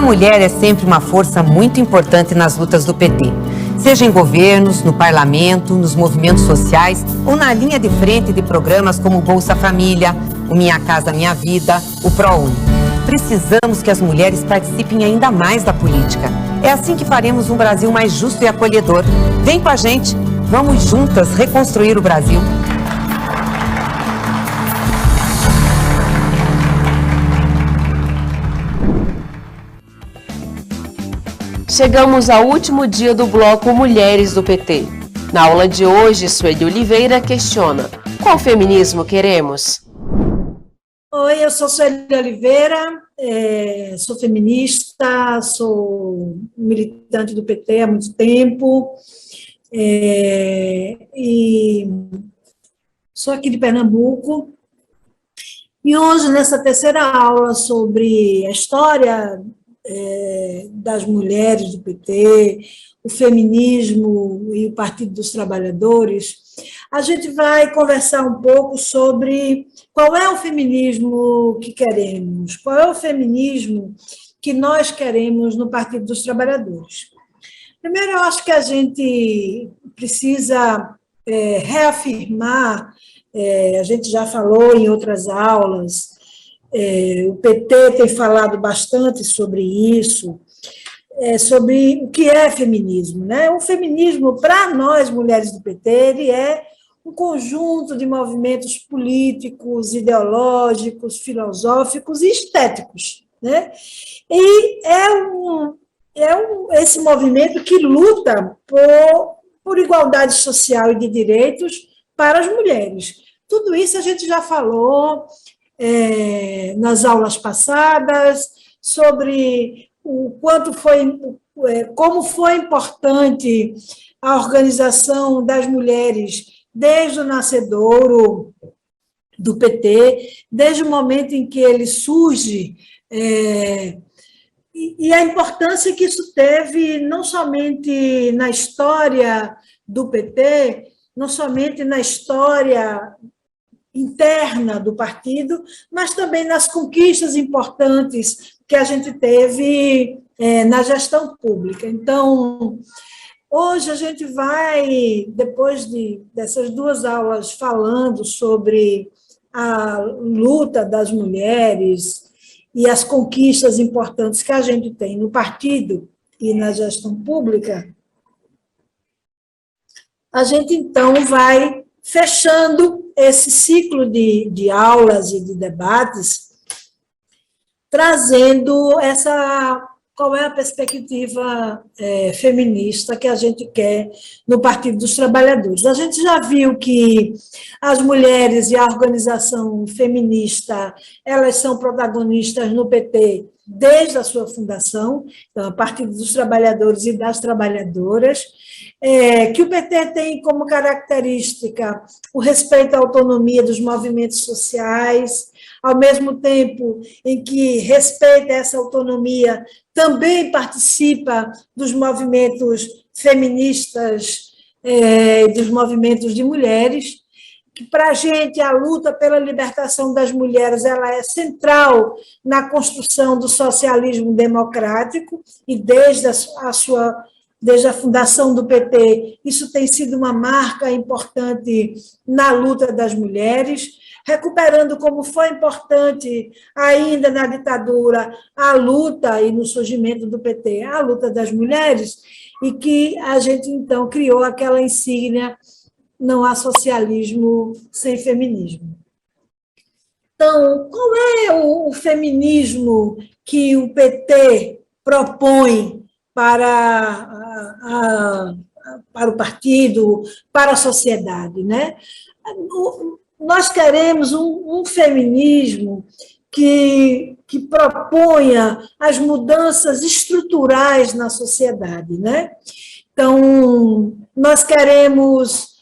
mulher é sempre uma força muito importante nas lutas do PT. Seja em governos, no parlamento, nos movimentos sociais ou na linha de frente de programas como o Bolsa Família, o Minha Casa Minha Vida, o ProUni. Precisamos que as mulheres participem ainda mais da política. É assim que faremos um Brasil mais justo e acolhedor. Vem com a gente, vamos juntas reconstruir o Brasil. Chegamos ao último dia do bloco Mulheres do PT. Na aula de hoje, Sueli Oliveira questiona: qual feminismo queremos? Oi, eu sou Sueli Oliveira, sou feminista, sou militante do PT há muito tempo, e sou aqui de Pernambuco. E hoje, nessa terceira aula sobre a história das mulheres do PT, o feminismo e o Partido dos Trabalhadores, a gente vai conversar um pouco sobre qual é o feminismo que queremos, qual é o feminismo que nós queremos no Partido dos Trabalhadores. Primeiro, eu acho que a gente precisa reafirmar, a gente já falou em outras aulas, o PT tem falado bastante sobre isso, sobre o que é feminismo, né? O feminismo, para nós, mulheres do PT, ele é um conjunto de movimentos políticos, ideológicos, filosóficos e estéticos, né? E esse movimento que luta por igualdade social e de direitos para as mulheres. Tudo isso a gente já falou nas aulas passadas, sobre como foi importante a organização das mulheres desde o nascedouro do PT, desde o momento em que ele surge, e a importância que isso teve não somente na história do PT, não somente na história interna do partido, mas também nas conquistas importantes que a gente teve na gestão pública. Então, hoje a gente vai, depois dessas duas aulas falando sobre a luta das mulheres e as conquistas importantes que a gente tem no partido e na gestão pública, a gente então vai fechando esse ciclo de aulas e de debates, trazendo qual é a perspectiva feminista que a gente quer no Partido dos Trabalhadores. A gente já viu que as mulheres e a organização feminista, elas são protagonistas no PT desde a sua fundação, então, o Partido dos Trabalhadores e das Trabalhadoras, que o PT tem como característica o respeito à autonomia dos movimentos sociais, ao mesmo tempo em que respeita essa autonomia, também participa dos movimentos feministas, dos movimentos de mulheres, que para a gente a luta pela libertação das mulheres ela é central na construção do socialismo democrático, e desde a fundação do PT, isso tem sido uma marca importante na luta das mulheres, recuperando como foi importante ainda na ditadura a luta e no surgimento do PT, a luta das mulheres, e que a gente então criou aquela insígnia: não há socialismo sem feminismo. Então, qual é o feminismo que o PT propõe para o partido, para a sociedade, né? Nós queremos um feminismo que proponha as mudanças estruturais na sociedade, né? Então, nós queremos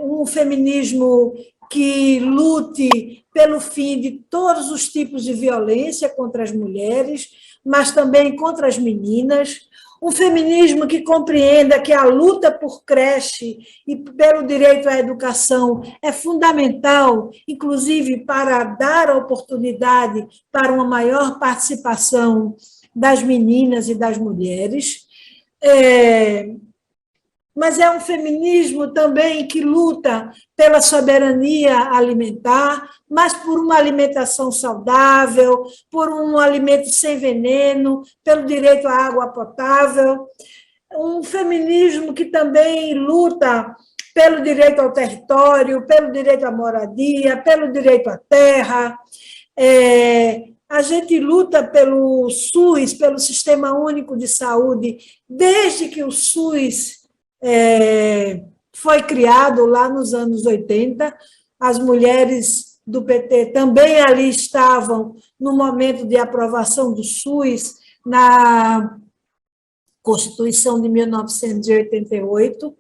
um feminismo que lute pelo fim de todos os tipos de violência contra as mulheres, mas também contra as meninas, um feminismo que compreenda que a luta por creche e pelo direito à educação é fundamental, inclusive para dar oportunidade para uma maior participação das meninas e das mulheres, mas é um feminismo também que luta pela soberania alimentar, mas por uma alimentação saudável, por um alimento sem veneno, pelo direito à água potável. Um feminismo que também luta pelo direito ao território, pelo direito à moradia, pelo direito à terra. A gente luta pelo SUS, pelo Sistema Único de Saúde, desde que o SUS foi criado lá nos anos 80. As mulheres do PT também ali estavam no momento de aprovação do SUS, na Constituição de 1988.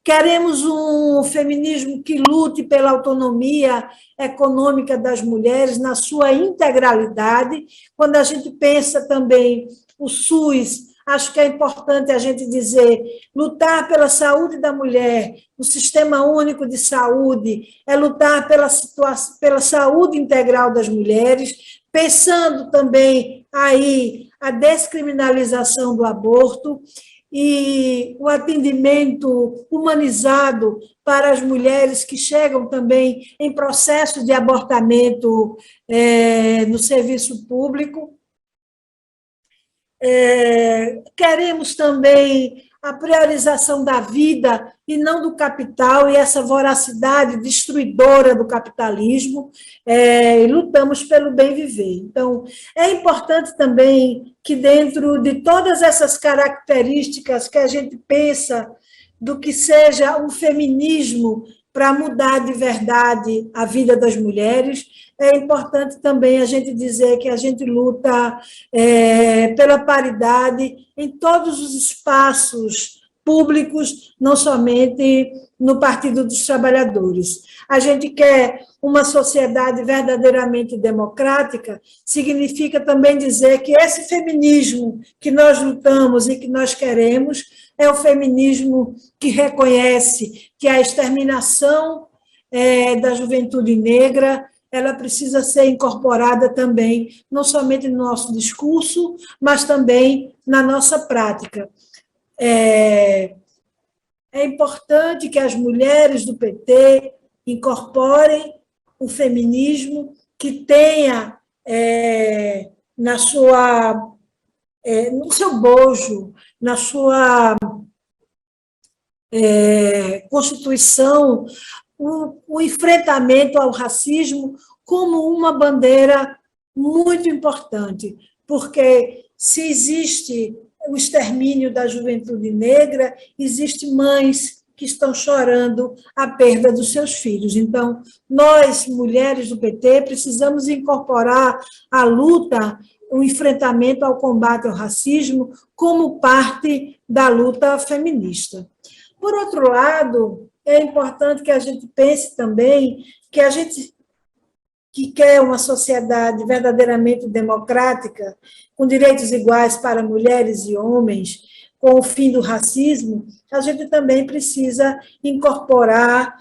Queremos um feminismo que lute pela autonomia econômica das mulheres na sua integralidade. Quando a gente pensa também o SUS, acho que é importante a gente dizer, lutar pela saúde da mulher, o Sistema Único de Saúde, é lutar pela saúde integral das mulheres, pensando também aí a descriminalização do aborto e o atendimento humanizado para as mulheres que chegam também em processo de abortamento no serviço público. Queremos também a priorização da vida e não do capital, e essa voracidade destruidora do capitalismo, e lutamos pelo bem viver. Então, é importante também que, dentro de todas essas características que a gente pensa do que seja um feminismo para mudar de verdade a vida das mulheres, é importante também a gente dizer que a gente luta pela paridade em todos os espaços públicos, não somente no Partido dos Trabalhadores. A gente quer uma sociedade verdadeiramente democrática, significa também dizer que esse feminismo que nós lutamos e que nós queremos é o feminismo que reconhece que a exterminação da juventude negra ela precisa ser incorporada também, não somente no nosso discurso, mas também na nossa prática. É importante que as mulheres do PT incorporem o feminismo, que tenha no seu bojo, na sua Constituição, o enfrentamento ao racismo como uma bandeira muito importante, porque se existe o extermínio da juventude negra, existem mães que estão chorando a perda dos seus filhos. Então, nós, mulheres do PT, precisamos incorporar a luta, o enfrentamento ao combate ao racismo como parte da luta feminista. Por outro lado, é importante que a gente pense também que a gente que quer uma sociedade verdadeiramente democrática, com direitos iguais para mulheres e homens, com o fim do racismo, a gente também precisa incorporar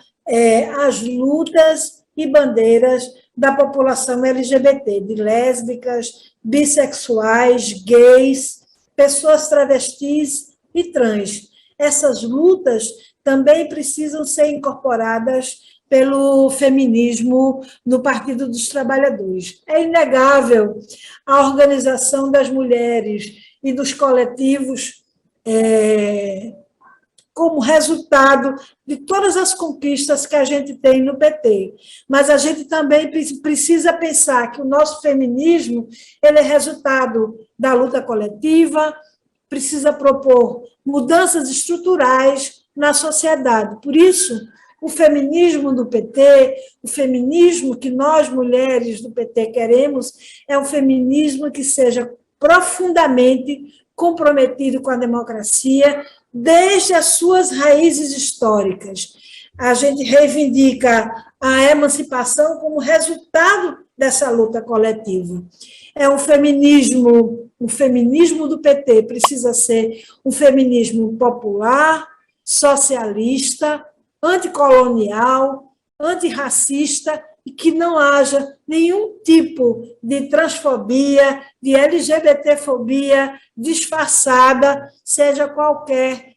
as lutas e bandeiras da população LGBT, de lésbicas, bissexuais, gays, pessoas travestis e trans. Essas lutas também precisam ser incorporadas pelo feminismo no Partido dos Trabalhadores. É inegável a organização das mulheres e dos coletivos como resultado de todas as conquistas que a gente tem no PT. Mas a gente também precisa pensar que o nosso feminismo ele é resultado da luta coletiva, precisa propor mudanças estruturais na sociedade. Por isso, o feminismo do PT, o feminismo que nós, mulheres do PT, queremos, é um feminismo que seja profundamente comprometido com a democracia, desde as suas raízes históricas. A gente reivindica a emancipação como resultado dessa luta coletiva. É o feminismo do PT precisa ser um feminismo popular, socialista, anticolonial, antirracista e que não haja nenhum tipo de transfobia, de LGBTfobia disfarçada, seja qualquer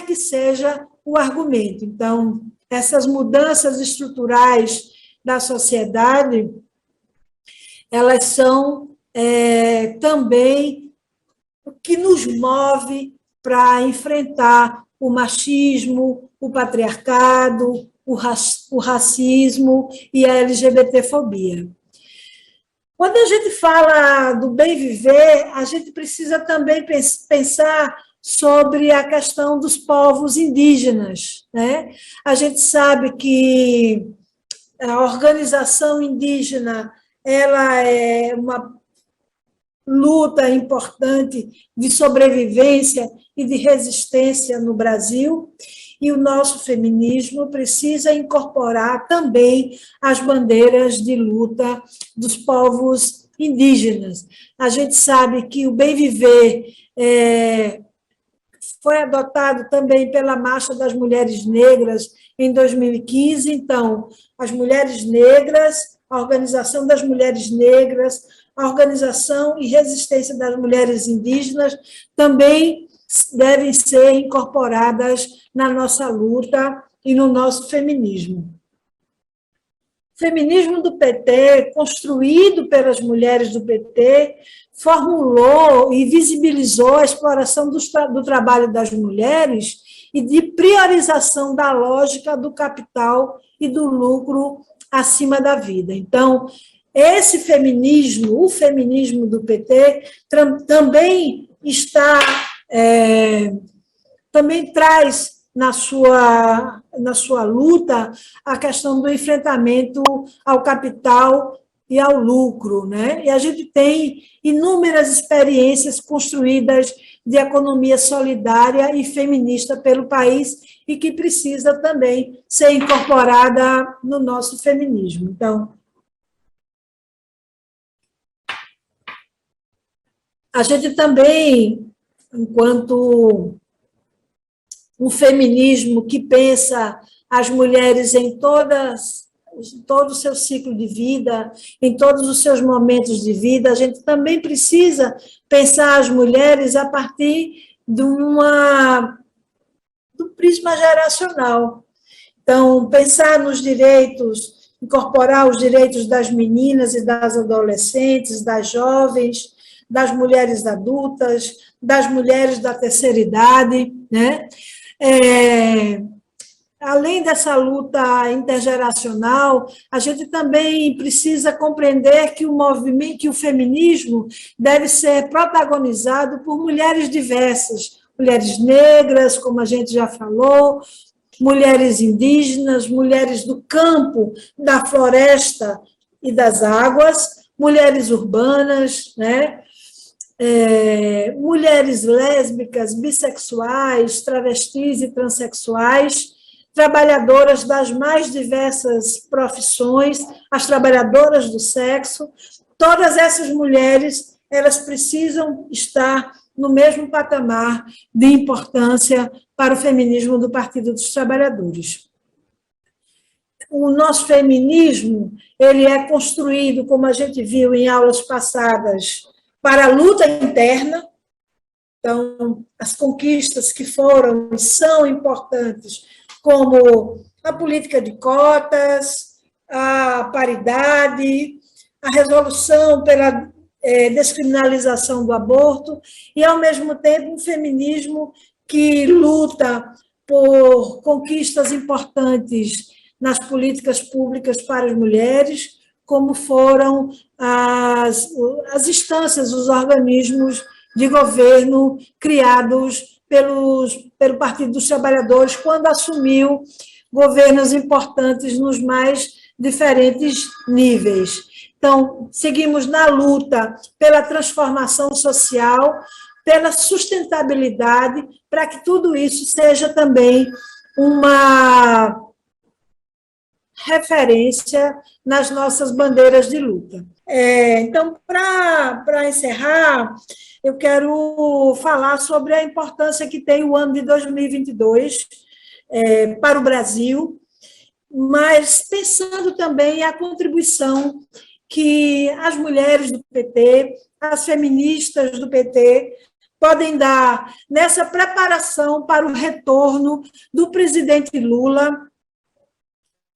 que seja o argumento. Então, essas mudanças estruturais da sociedade, elas são também o que nos move para enfrentar o machismo, o patriarcado, o racismo e a LGBTfobia. Quando a gente fala do bem viver, a gente precisa também pensar sobre a questão dos povos indígenas, né? A gente sabe que a organização indígena ela é uma luta importante de sobrevivência e de resistência no Brasil, e o nosso feminismo precisa incorporar também as bandeiras de luta dos povos indígenas. A gente sabe que o bem viver foi adotado também pela Marcha das Mulheres Negras em 2015, então, as mulheres negras, a Organização das Mulheres Negras, a Organização e Resistência das Mulheres Indígenas também devem ser incorporadas na nossa luta e no nosso feminismo. O feminismo do PT, construído pelas mulheres do PT, formulou e visibilizou a exploração do trabalho das mulheres e de priorização da lógica do capital e do lucro acima da vida. Então, esse feminismo, o feminismo do PT, também também traz na sua luta a questão do enfrentamento ao capital e ao lucro, né? E a gente tem inúmeras experiências construídas de economia solidária e feminista pelo país e que precisa também ser incorporada no nosso feminismo. Então, a gente também, enquanto um feminismo que pensa as mulheres em todo o seu ciclo de vida, em todos os seus momentos de vida, a gente também precisa pensar as mulheres a partir do prisma geracional. Então, pensar nos direitos, incorporar os direitos das meninas e das adolescentes, das jovens, das mulheres adultas, das mulheres da terceira idade, né? Além dessa luta intergeracional, a gente também precisa compreender que o feminismo deve ser protagonizado por mulheres diversas, mulheres negras, como a gente já falou, mulheres indígenas, mulheres do campo, da floresta e das águas, mulheres urbanas, né? Mulheres lésbicas, bissexuais, travestis e transexuais, trabalhadoras das mais diversas profissões, as trabalhadoras do sexo, todas essas mulheres, elas precisam estar no mesmo patamar de importância para o feminismo do Partido dos Trabalhadores. O nosso feminismo, ele é construído, como a gente viu em aulas passadas, para a luta interna. Então, as conquistas que foram e são importantes, como a política de cotas, a paridade, a resolução pela descriminalização do aborto, e, ao mesmo tempo, um feminismo que luta por conquistas importantes nas políticas públicas para as mulheres, como foram as instâncias, os organismos de governo criados pelo Partido dos Trabalhadores, quando assumiu governos importantes nos mais diferentes níveis. Então, seguimos na luta pela transformação social, pela sustentabilidade, para que tudo isso seja também uma referência nas nossas bandeiras de luta. Então, para encerrar, eu quero falar sobre a importância que tem o ano de 2022 para o Brasil mas pensando também a contribuição que as mulheres do PT, as feministas do PT, podem dar nessa preparação para o retorno do presidente Lula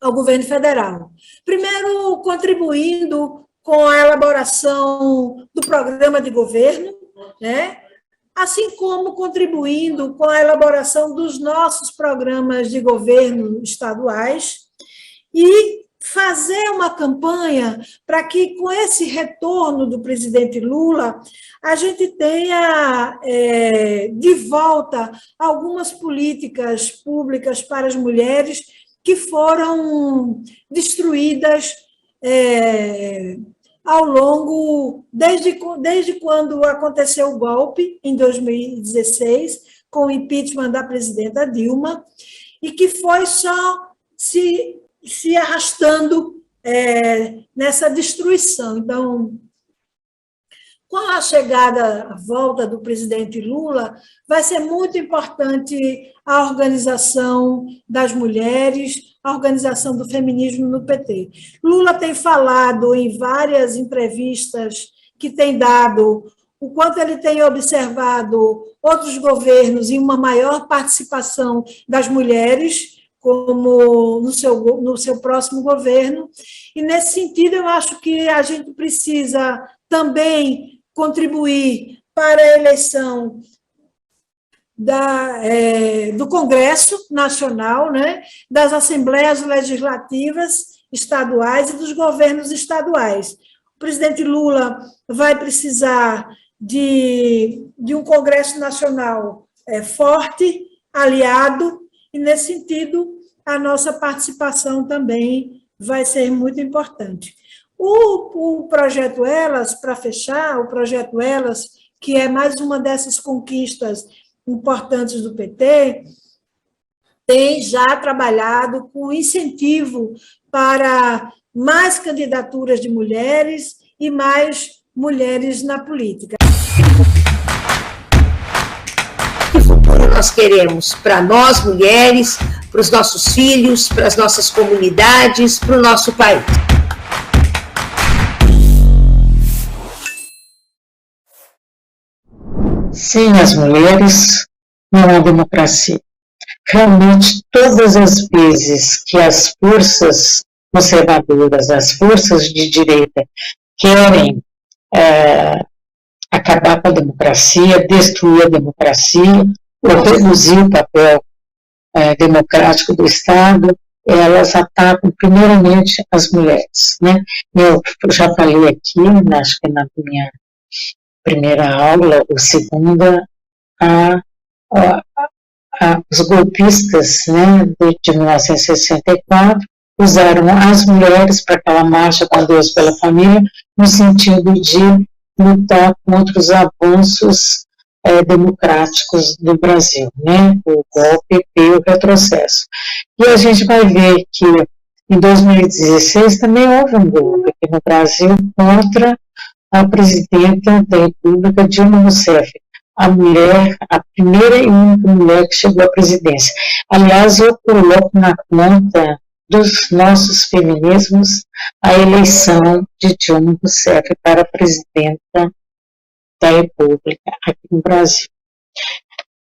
ao governo federal. Primeiro, contribuindo com a elaboração do programa de governo, né? Assim como contribuindo com a elaboração dos nossos programas de governo estaduais e fazer uma campanha para que, com esse retorno do presidente Lula, a gente tenha de volta algumas políticas públicas para as mulheres que foram destruídas ao longo, desde quando aconteceu o golpe, em 2016, com o impeachment da presidenta Dilma, e que foi só se arrastando nessa destruição. Então, com a chegada, a volta do presidente Lula, vai ser muito importante a organização das mulheres, a organização do feminismo no PT. Lula tem falado em várias entrevistas que tem dado o quanto ele tem observado outros governos em uma maior participação das mulheres, como no seu próximo governo. E, nesse sentido, eu acho que a gente precisa também contribuir para a eleição do Congresso Nacional, né, das Assembleias Legislativas estaduais e dos governos estaduais. O presidente Lula vai precisar de um Congresso Nacional forte, aliado, e, nesse sentido, a nossa participação também vai ser muito importante. O Projeto Elas, para fechar, o Projeto Elas, que é mais uma dessas conquistas importantes do PT, tem já trabalhado com incentivo para mais candidaturas de mulheres e mais mulheres na política. Que futuro nós queremos para nós, mulheres, para os nossos filhos, para as nossas comunidades, para o nosso país? Sem as mulheres, não há democracia. Realmente, todas as vezes que as forças conservadoras, as forças de direita, querem acabar com a democracia, destruir a democracia, ou reduzir o papel democrático do Estado, elas atacam primeiramente as mulheres, né? Eu já falei aqui, acho que na minha primeira aula, ou segunda, os golpistas, né, de 1964 usaram as mulheres para aquela marcha com Deus pela família, no sentido de lutar contra os avanços democráticos do Brasil, né, o golpe e o retrocesso. E a gente vai ver que em 2016 também houve um golpe aqui no Brasil contra a presidenta da República, Dilma Rousseff, a primeira e única mulher que chegou à presidência. Aliás, eu coloco na conta dos nossos feminismos a eleição de Dilma Rousseff para presidenta da República aqui no Brasil.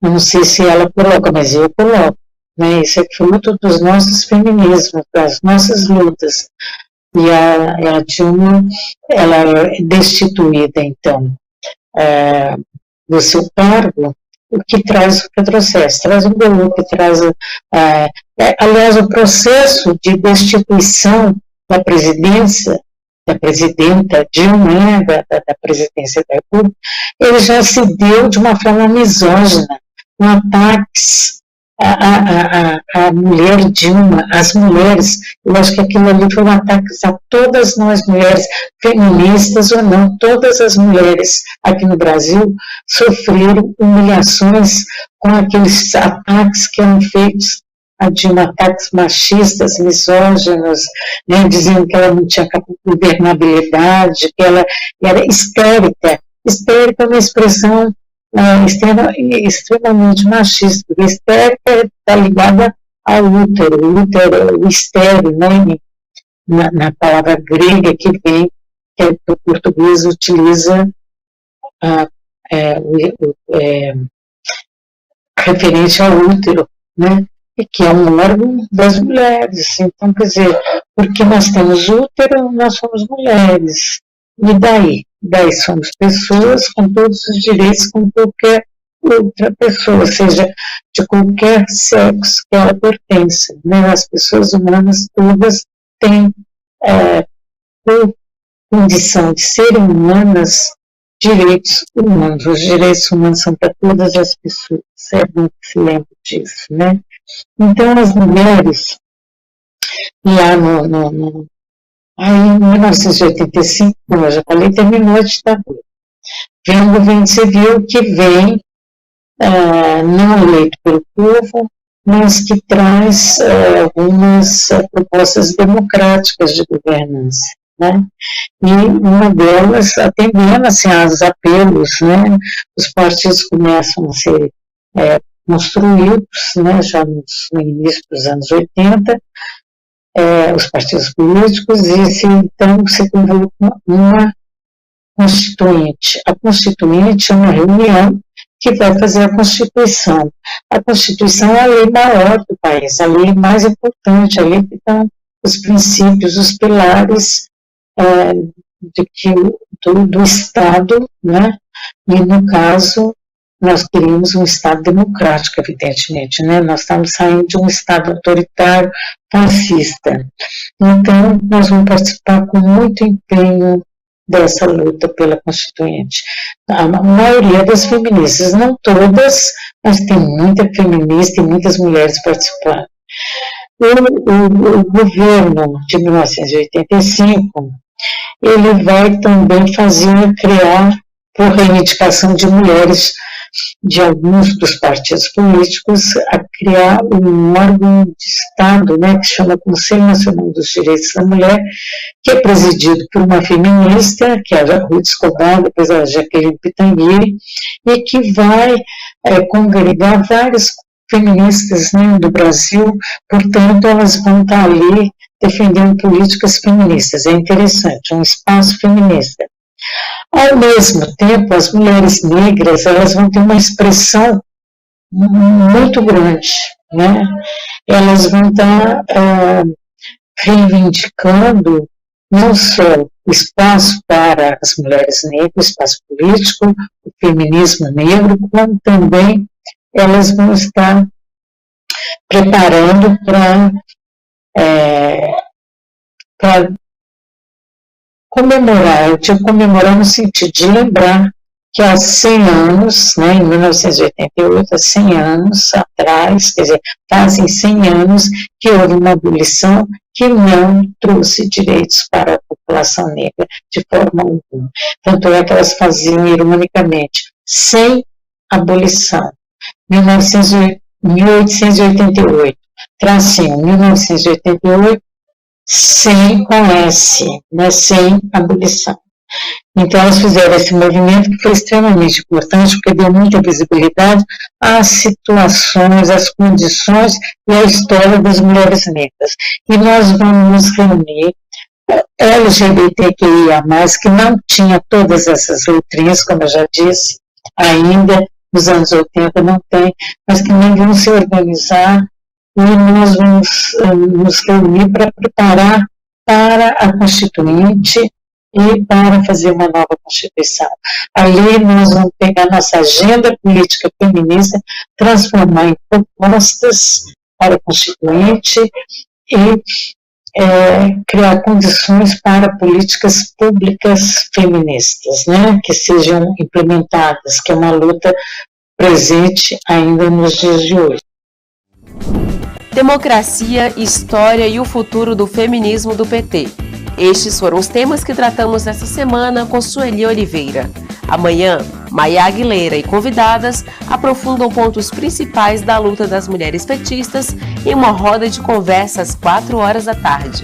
Eu não sei se ela coloca, mas eu coloco, né? Isso é fruto dos nossos feminismos, das nossas lutas. E a Dilma, ela é destituída, então, do seu cargo, o que traz o retrocesso, traz um golpe, traz... aliás, o processo de destituição da presidência, da presidenta Dilma, da presidência da República, ele já se deu de uma forma misógina, com ataques a mulher Dilma, as mulheres. Eu acho que aquilo ali foi um ataque a todas nós mulheres, feministas ou não, todas as mulheres aqui no Brasil sofreram humilhações com aqueles ataques que eram feitos a Dilma, ataques machistas, misóginos, né, dizendo que ela não tinha governabilidade, que ela era histérica. Histérica é uma expressão extremamente machista, porque histérica está ligada ao útero. O útero, o estéreo, né, na palavra grega que vem, que o português utiliza referente ao útero, né, e que é um órgão das mulheres. Então, quer dizer, porque nós temos útero, nós somos mulheres. E daí? Daí somos pessoas com todos os direitos como qualquer outra pessoa, seja de qualquer sexo que ela pertença, né? As pessoas humanas todas têm, por condição de serem humanas, direitos humanos. Os direitos humanos são para todas as pessoas, é bom que se lembre disso, né? Então, as mulheres, lá em 1985, como eu já falei, terminou a ditadura. Vem um governo civil que vem, não eleito pelo povo, mas que traz algumas propostas democráticas de governança, né? E uma delas, atendendo assim, aos apelos, né? Os partidos começam a ser construídos, né? Já no início dos anos 80, os partidos políticos, e então se convoca uma constituinte. A constituinte é uma reunião que vai fazer a Constituição. A Constituição é a lei maior do país, a lei mais importante, a lei que dá os princípios, os pilares do Estado, né? E, no caso, nós queríamos um Estado democrático, evidentemente, né? Nós estamos saindo de um Estado autoritário, fascista. Então, nós vamos participar com muito empenho dessa luta pela Constituinte. A maioria das feministas, não todas, mas tem muita feminista e muitas mulheres participando. O governo de 1985, ele vai também criar, por reivindicação de mulheres de alguns dos partidos políticos, a criar um órgão de Estado, né, que se chama Conselho Nacional dos Direitos da Mulher, que é presidido por uma feminista, que é a Ruth Escobar, depois a Jaqueline Pitangui, e que vai congregar várias feministas, né, do Brasil. Portanto, elas vão estar ali defendendo políticas feministas. É interessante, um espaço feminista. Ao mesmo tempo, as mulheres negras, elas vão ter uma expressão muito grande, né? Elas vão estar reivindicando não só o espaço para as mulheres negras, o espaço político, o feminismo negro, como também elas vão estar preparando para comemorar, eu digo comemorar no sentido de lembrar que há 100 anos, né, em 1988, há 100 anos atrás, quer dizer, fazem 100 anos que houve uma abolição que não trouxe direitos para a população negra de forma alguma. Tanto é que elas faziam, ironicamente, sem abolição. 1888, tracinho, 1988, sem com S, né, sem abolição. Então, elas fizeram esse movimento que foi extremamente importante, porque deu muita visibilidade às situações, às condições e à história das mulheres negras. E nós vamos nos reunir, LGBTQIA+, que não tinha todas essas letrinhas, como eu já disse, ainda nos anos 80 não tem, mas que nem vão se organizar, e nós vamos nos reunir para preparar para a Constituinte e para fazer uma nova Constituição. Ali nós vamos pegar nossa agenda política feminista, transformar em propostas para a Constituinte e criar condições para políticas públicas feministas, né, que sejam implementadas, que é uma luta presente ainda nos dias de hoje. Democracia, história e o futuro do feminismo do PT. Estes foram os temas que tratamos nesta semana com Sueli Oliveira. Amanhã, Maia Aguilera e convidadas aprofundam pontos principais da luta das mulheres petistas em uma roda de conversa às 4h da tarde.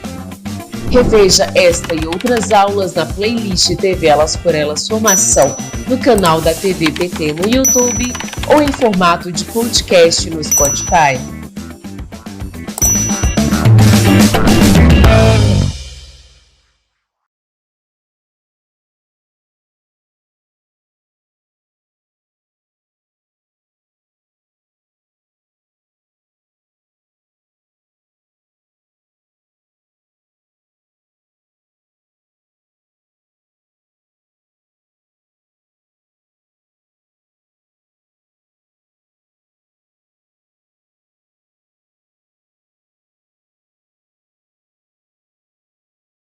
Reveja esta e outras aulas na playlist TV Elas por Elas Formação no canal da TV PT no YouTube ou em formato de podcast no Spotify. Música